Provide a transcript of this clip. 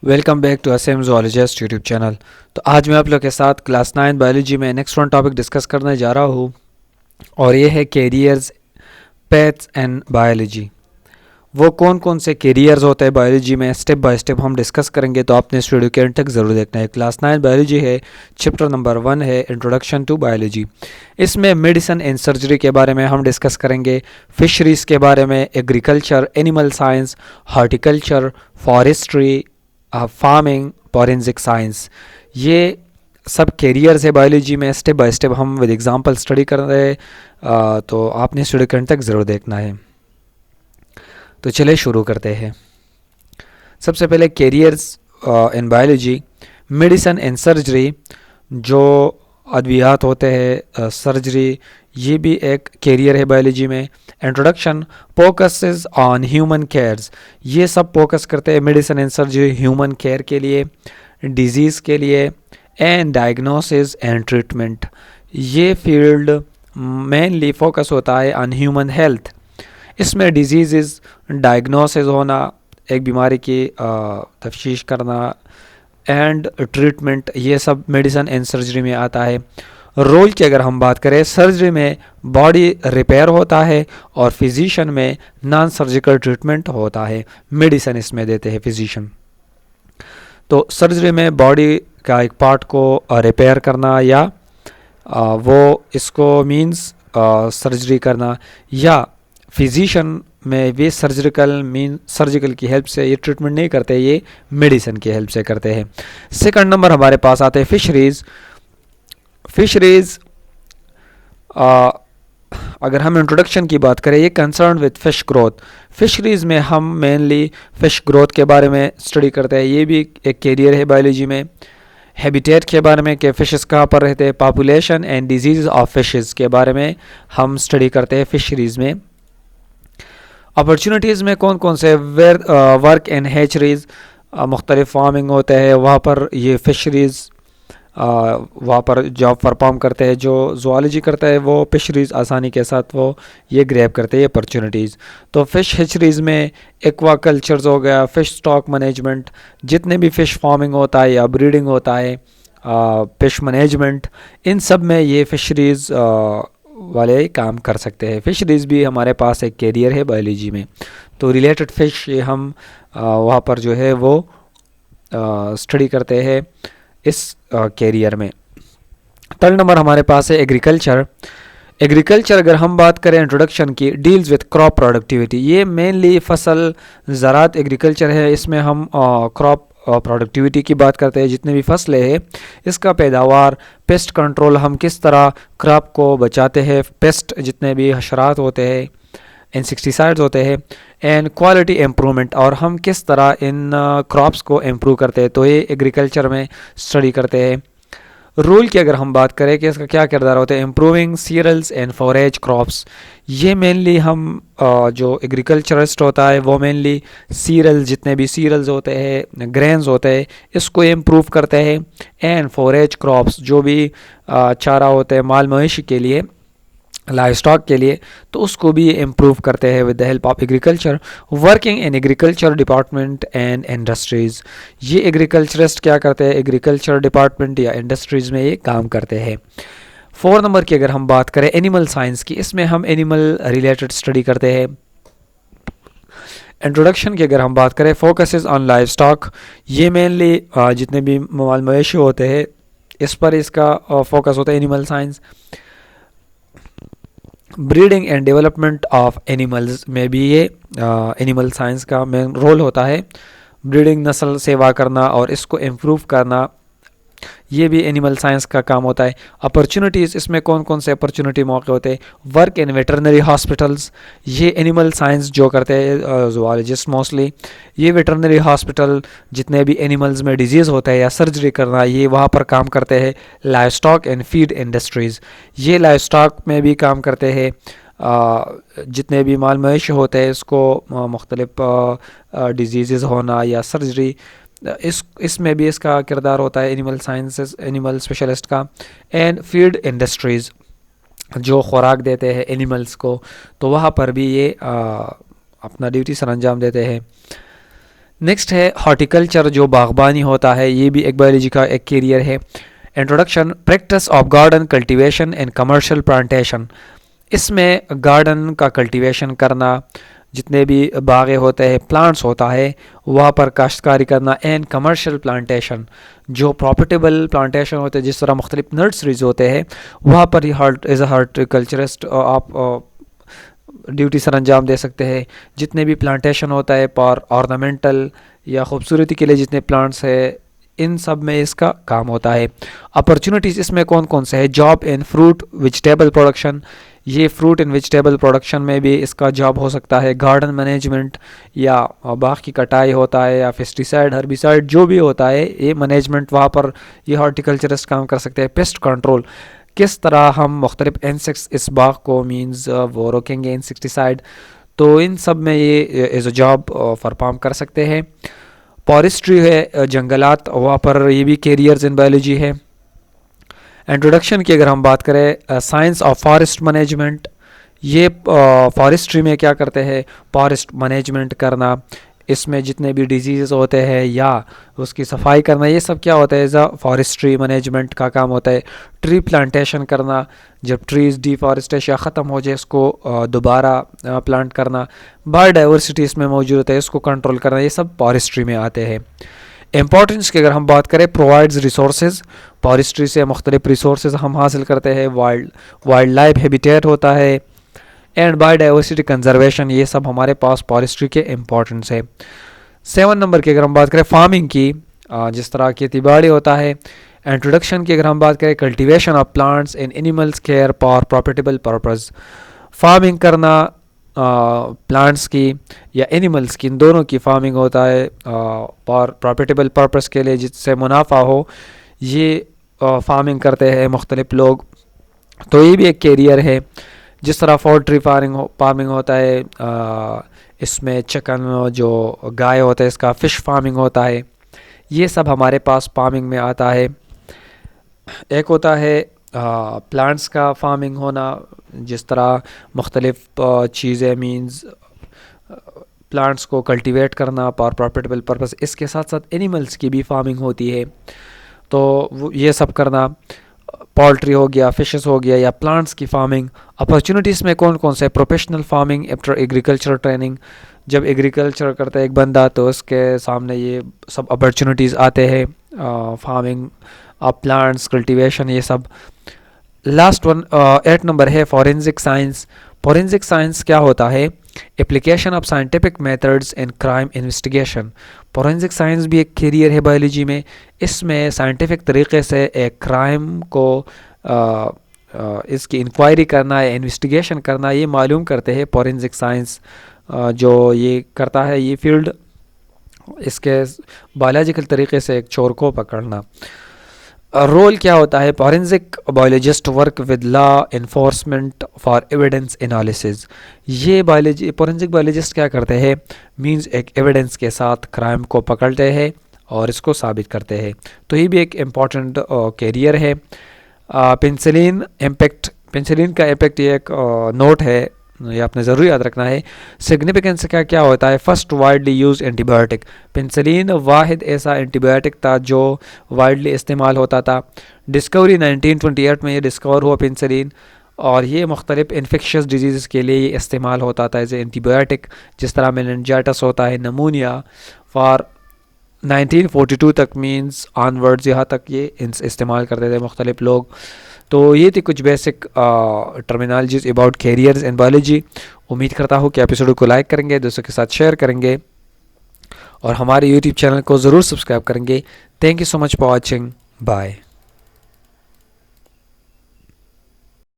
Welcome back to SM zoologist YouTube channel. तो आज मैं आप लोग के साथ क्लास 9 बायोलॉजी में नेक्स्ट वन टॉपिक डिस्कस करने जा रहा हूँ और ये है कैरियर्स, पैथ्स एंड बायोलॉजी। वो कौन कौन से कैरियर्स होते हैं बायोलॉजी में, स्टेप बाय स्टेप हम डिस्कस करेंगे। तो आपने इस वीडियो के एंड तक ज़रूर देखना है। क्लास 9 बायोलॉजी है, चैप्टर नंबर 1 है इंट्रोडक्शन टू बायोलॉजी। इसमें मेडिसिन एंड सर्जरी के बारे में हम डिस्कस करेंगे, फिशरीज़ के बारे में, agriculture, animal science, horticulture, forestry, farming, forensic science. ये सब कैरियर्स है बायोलॉजी में। स्टेप बाय स्टेप हम विद एग्जांपल स्टडी कर रहे हैं, तो आपने स्टडी करने तक ज़रूर देखना है। तो चलिए शुरू करते हैं। सबसे पहले carriers in biology, medicine and surgery. जो अद्वियात होते हैं, सर्जरी, ये भी एक कैरियर है बायोलॉजी में। Introduction focuses on human cares, ये सब फोकस करते हैं medicine and surgery human care के लिए, डिजीज़ के लिए। एंड डायग्नोसिस एंड ट्रीटमेंट, ये फील्ड मेनली फोकस होता है ऑन ह्यूमन हेल्थ। इसमें डिजीज़ डायग्नोसिस होना, एक बीमारी की तफ्तीश करना, एंड ट्रीटमेंट, ये सब मेडिसिन एंड सर्जरी में आता है। रोल की अगर हम बात करें, सर्जरी में बॉडी रिपेयर होता है और फिजिशियन में नॉन सर्जिकल ट्रीटमेंट होता है। मेडिसिन इसमें देते हैं फिजिशियन। तो सर्जरी में बॉडी का एक पार्ट को रिपेयर करना या वो इसको मींस सर्जरी करना, या फिजिशियन में वे सर्जिकल की हेल्प से ये ट्रीटमेंट नहीं करते, ये मेडिसिन की हेल्प से करते हैं। सेकंड नंबर हमारे पास आते हैं फिशरीज़। फिशरीज़ अगर हम इंट्रोडक्शन की बात करें, ये concern with fish growth. Fisheries में हम मेनली फ़िश ग्रोथ के बारे में स्टडी करते हैं। ये भी एक कैरियर है बायोलॉजी में। हैबिटेट के बारे में कि फ़िशेस कहाँ पर रहते हैं, population and disease of fishes के बारे में हम स्टडी करते हैं फिशरीज़ में। अपॉर्चुनिटीज़ में कौन कौन से, वर्क एंड हैचरीज़, मुख्तलिफ फार्मिंग होते हैं, वहाँ पर ये फिशरीज़ वहाँ पर जॉब परफॉर्म करते हैं। जो ज़ूलॉजी करता है वो फिशरीज़ आसानी के साथ वो ये ग्रैब करते हैं अपॉर्चुनिटीज़। तो फ़िश हैचरीज़ में एक्वा कल्चर्स हो गया, फ़िश स्टॉक मैनेजमेंट, जितने भी फ़िश फार्मिंग होता है या ब्रीडिंग होता है, फ़िश मैनेजमेंट, इन सब में ये फिशरीज़ वाले काम कर सकते हैं। फिशरीज़ भी हमारे पास एक कैरियर है बायोलॉजी में। तो रिलेटेड फ़िश ये हम वहाँ पर जो है वो स्टडी करते हैं इस कैरियर में। थर्ड नंबर हमारे पास है एग्रीकल्चर। एग्रीकल्चर अगर हम बात करें इंट्रोडक्शन की, डील्स विद क्रॉप प्रोडक्टिविटी। ये मेनली फसल ज़रात एग्रीकल्चर है। इसमें हम क्रॉप प्रोडक्टिविटी की बात करते हैं। जितने भी फसलें हैं, इसका पैदावार, पेस्ट कंट्रोल, हम किस तरह क्रॉप को बचाते हैं, पेस्ट जितने भी हशरात होते हैं, इंसेक्टिसाइड्स होते हैं, एंड क्वालिटी इम्प्रूवमेंट, और हम किस तरह इन क्रॉप्स को इम्प्रूव करते हैं। तो ये एग्रीकल्चर में स्टडी करते हैं। रूल की अगर हम बात करें कि इसका क्या किरदार होता है, improving cereals and forage crops. ये मेनली हम जो एग्रीकल्चरिस्ट होता है वो मेनली सीरियल्स, जितने भी सीरियल्स होते हैं, ग्रेन्स होते हैं, इसको इम्प्रूव करते हैं। एंड फॉरेज क्रॉप्स, जो भी चारा होते हैं माल मवेशी के लिए, लाइव स्टॉक के लिए, तो उसको भी इम्प्रूव करते हैं with the help of agriculture. Working in agriculture department and industries, ये एग्रीकल्चरिस्ट क्या करते हैं, एग्रीकल्चर डिपार्टमेंट या इंडस्ट्रीज़ में ये काम करते हैं। 4 नंबर की अगर हम बात करें एनिमल साइंस की, इसमें हम एनिमल रिलेटेड स्टडी करते हैं। इंट्रोडक्शन की अगर हम बात करें, फोकसेस ऑन लाइव स्टॉक। ये मेनली जितने भी माल मवेशी होते हैं इस पर इसका फोकस होता है animal science. Breeding and development of animals में भी ये एनिमल साइंस का मेन रोल होता है। ब्रीडिंग, नस्ल सेवा करना और इसको इम्प्रूव करना, ये भी एनिमल साइंस का काम होता है। अपॉर्चुनिटीज़, इसमें कौन कौन से अपॉर्चुनिटी मौके होते हैं, वर्क इन वेटरनरी हॉस्पिटल्स। ये एनिमल साइंस जो करते हैं ज़ूलॉजिस्ट मोस्टली, ये वेटरनरी हॉस्पिटल, जितने भी एनिमल्स में डिजीज़ होता है या सर्जरी करना, ये वहाँ पर काम करते हैं। Live stock and feed industries, ये लाइव स्टॉक में भी काम करते हैं। जितने भी माल मवेशी होते हैं इसको मुख्तलिफ डिजीज़ होना या सर्जरी, इसमें भी इसका किरदार होता है एनिमल साइंसेस, एनिमल स्पेशलिस्ट का। एंड फीड इंडस्ट्रीज़, जो खुराक देते हैं एनिमल्स को, तो वहाँ पर भी ये अपना ड्यूटी सर अंजाम देते हैं। नेक्स्ट है हॉर्टिकल्चर, जो बागबानी होता है, ये भी एक बायोलॉजी का एक कैरियर है। Introduction, practice of garden cultivation and commercial plantation. इसमें गार्डन का कल्टीवेशन करना, जितने भी बागें होते हैं, प्लांट्स होता है, वहाँ पर काश्तकारी करना, एंड कमर्शियल प्लांटेशन, जो प्रॉफिटेबल प्लांटेशन होते हैं, जिस तरह मुख्तलिफ नर्सरीज होते हैं, वहाँ पर ही एज अ हार्टिकल्चरिस्ट आप ड्यूटी सर अंजाम दे सकते हैं। जितने भी प्लांटेशन होता है फॉर ऑर्नामेंटल या खूबसूरती के लिए जितने प्लांट्स है, इन सब में इसका काम होता है। अपॉर्चुनिटीज़ इसमें कौन कौन से है? Job in fruit vegetable production, ये फ्रूट एंड वेजिटेबल प्रोडक्शन में भी इसका जॉब हो सकता है। गार्डन मैनेजमेंट, या बाग की कटाई होता है, या पेस्टिसाइड हर्बिसाइड जो भी होता है, ये मैनेजमेंट वहाँ पर ये हॉर्टिकल्चरिस्ट काम कर सकते हैं। पेस्ट कंट्रोल, किस तरह हम मुख्तलिफ इंसेक्ट्स इस बाग को मीन्स वो रोकेंगे, इंसेक्टिसाइड, तो इन सब में ये एज अ जॉब परफॉर्म कर सकते हैं। फॉरेस्ट्री है, जंगलात, वहाँ पर ये भी कैरियर्स इन बायोलॉजी है। इंट्रोडक्शन की अगर हम बात करें, साइंस ऑफ फॉरेस्ट मैनेजमेंट, ये फॉरेस्ट्री में क्या करते हैं? फॉरेस्ट मैनेजमेंट करना, इसमें जितने भी डिजीज़ होते हैं या उसकी सफाई करना, ये सब क्या होता है? एज अ फॉरेस्ट्री मैनेजमेंट का काम होता है। ट्री प्लांटेशन करना, जब ट्रीज़ डिफॉरेस्टेशन ख़त्म हो जाए उसको दोबारा प्लांट करना। बायोडाइवर्सिटी इसमें मौजूद होता है, इसको कंट्रोल करना, ये सब फॉरेस्ट्री में आते हैं। इम्पॉर्टेंस की अगर हम बात करें, प्रोवाइड्स रिसोर्सेज, फॉरेस्ट्री से मुख्तलिफ रिसोर्सेज हम हासिल करते हैं। वाइल्ड लाइफ हैबिटेट होता है, एंड बायोडाइवर्सिटी कंजर्वेशन, ये सब हमारे पास फॉरेस्ट्री के इम्पोर्टेंस है। 7 नंबर की अगर हम बात करें फार्मिंग की, जिस तरह खेती बाड़ी होता है। इंट्रोडक्शन की अगर हम बात करें, cultivation of plants and animals care for profitable purpose, farming करना प्लांट्स की या एनिमल्स की, इन दोनों की फार्मिंग होता है फॉर प्रॉफिटेबल पर्पस के लिए, जिससे मुनाफा हो, ये फार्मिंग करते हैं मुख्तलिफ लोग, तो ये भी एक कैरियर है। जिस तरह पोल्ट्री फार्मिंग होता है, इसमें चिकन जो गाय होता है इसका फ़िश फार्मिंग होता है, ये सब हमारे पास फार्मिंग में आता है। एक होता है प्लांट्स का फार्मिंग होना, जिस तरह मुख्तलिफ चीज़ें मीन्स प्लांट्स को कल्टीवेट करना फॉर प्रॉफिटेबल पर्पस। इसके साथ साथ एनिमल्स की भी फार्मिंग होती है, तो ये सब करना। पोल्ट्री हो गया, फिशेस हो गया, या प्लांट्स की फार्मिंग। अपॉर्चुनिटीज़ में कौन कौन से? Professional farming after agriculture training, जब एग्रीकल्चर करता है एक बंदा तो उसके सामने ये सब अपॉर्चुनिटीज़ आते हैं, फार्मिंग ऑफ प्लांट्स, कल्टीवेशन, ये सब। लास्ट वन 8 नंबर है फॉरेंसिक साइंस। फॉरेंसिक साइंस क्या होता है? Application of scientific methods in crime investigation. Forensic science भी एक कैरियर है बायोलॉजी में, इसमें साइंटिफिक तरीके से एक क्राइम को इसकी इंक्वायरी करना या इन्वेस्टिगेशन करना, ये मालूम करते हैं फॉरेंसिक साइंस जो ये करता है, ये फील्ड, इसके बायोलॉजिकल तरीके से एक चोर को पकड़ना। रोल क्या होता है? Forensic biologist work with law enforcement for evidence analysis. ये फॉरेंसिक बायोलॉजिस्ट क्या करते हैं? मींस एक एविडेंस के साथ क्राइम को पकड़ते हैं और इसको साबित करते हैं, तो ये भी एक इम्पॉर्टेंट कैरियर है। पेंसिलिन इम्पैक्ट, पेंसिलिन का इम्पैक्ट ये एक नोट है, ये आपने ज़रूर याद रखना है। सिग्निफिकेंस का क्या होता है? First widely use antibiotic. Penicillin वाहिद ऐसा एंटीबायोटिक था जो वाइडली इस्तेमाल होता था। डिस्कवरी 1928 में ये डिस्कवर हुआ पेंसिलिन, और ये मुख्तलिफ इन्फेक्शस डिजीज़ के लिए ये इस्तेमाल होता था एज एंटीबायोटिक, जिस तरह मेनिंजाइटिस होता है, नमूनिया। फॉर 1942 तक मीन्स ऑनवर्ड्स यहाँ तक ये इस्तेमाल करते थे मुख्तलिफ लोग। तो ये थी कुछ basic terminologies about carriers in biology. उम्मीद करता हूँ कि एपिसोड को लाइक करेंगे, दोस्तों के साथ शेयर करेंगे, और हमारे यूट्यूब चैनल को ज़रूर सब्सक्राइब करेंगे। Thank you so much for watching, bye.